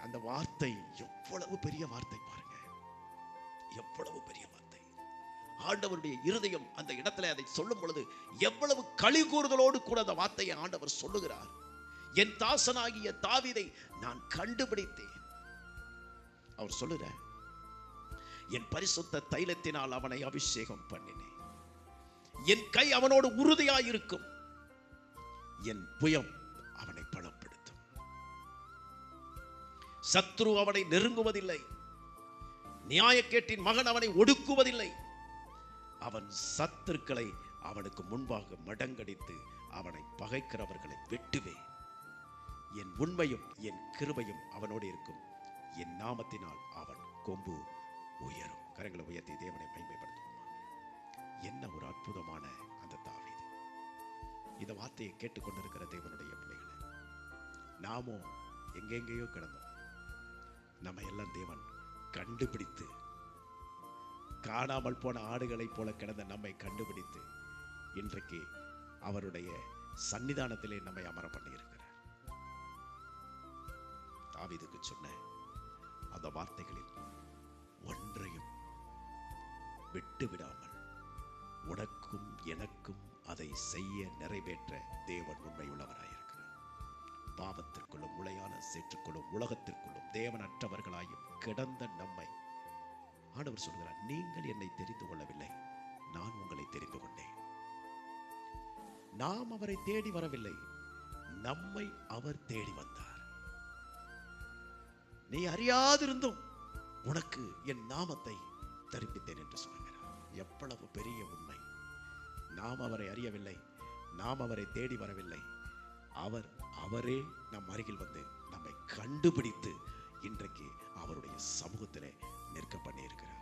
அந்த வார்த்தை எவ்வளவு பெரிய வார்த்தை பாருங்க, எவ்வளவு பெரிய வார்த்தை. ஆண்டவருடைய இருதயம் அந்த இடத்துல அதை சொல்லும் பொழுது எவ்வளவு களி கூறுதலோடு கூட அந்த வார்த்தையை ஆண்டவர் சொல்லுகிறார். என் தாசனாகிய தாவீதை நான் கண்டுபிடித்தேன். அவர் சொல்லுறார், என் பரிசுத்த தைலத்தினால் அவனை அபிஷேகம் பண்ணினேன், என் கை அவனோடு உறுதியாயிருக்கும், என் புயம் அவனை பலப்படுத்தும், சத்ரு அவனை நெருங்குவதில்லை, நியாயக்கேட்டின் மகன் அவனை ஒடுக்குவதில்லை, அவன் சத்துருக்களை அவனுக்கு முன்பாக மடங்கடித்து அவனை பகைக்கிறவர்களை வெட்டுவேன், என் உண்மையும் என் கிருபையும் அவனோடு இருக்கும், என் நாமத்தினால் அவன் கொம்பு உயரும். கரங்களை உயர்த்தி தேவனை மகிமைப்படுத்துவோமா? என்ன ஒரு அற்புதமான அந்த தாவீது. இந்த வார்த்தையை கேட்டுக்கொண்டிருக்கிற தேவனுடைய பிள்ளைகளை, நாமோ எங்கெங்கேயோ கிடந்தோம், நம்ம எல்லாம் தேவன் கண்டுபிடித்து, காணாமல் போன ஆடுகளை போல கிடந்த நம்மை கண்டுபிடித்து இன்றைக்கு அவருடைய சன்னிதானத்திலே நம்மை அமர பண்ணி இருக்கிறார். தாவீதுக்கு சொன்ன அந்த வார்த்தைகளில் ஒன்றையும் விட்டு விடாமல் உனக்கும் எனக்கும் அதை செய்ய நிறைவேற்ற தேவன் உண்மையுள்ளவராயிருக்கிறார். பாவத்திற்குள்ளும் உளையான சேற்றுக்குள்ளும் உலகத்திற்குள்ளும் தேவனற்றவர்களாயும் கிடந்த நம்மை ஆண்டவர் சொல்கிறார், நீங்கள் என்னை தெரிந்து கொள்ளவில்லை, நான் உங்களை தெரிந்து கொண்டேன். நாம் அவரை தேடி வரவில்லை, நம்மை அவர் தேடி வந்தார். நீ அறியாதிருந்தும் உனக்கு என் நாமத்தை தெரிவித்தேன் என்று சொல்கிறார். எவ்வளவு பெரிய உண்மை! நாம் அவரை அறியவில்லை, நாம் அவரை தேடி வரவில்லை, அவரே நம் அருகில் வந்து நம்மை கண்டுபிடித்து இன்றைக்கு அவருடைய சமூகத்திலே நிற்க பண்ணி இருக்கிறார்.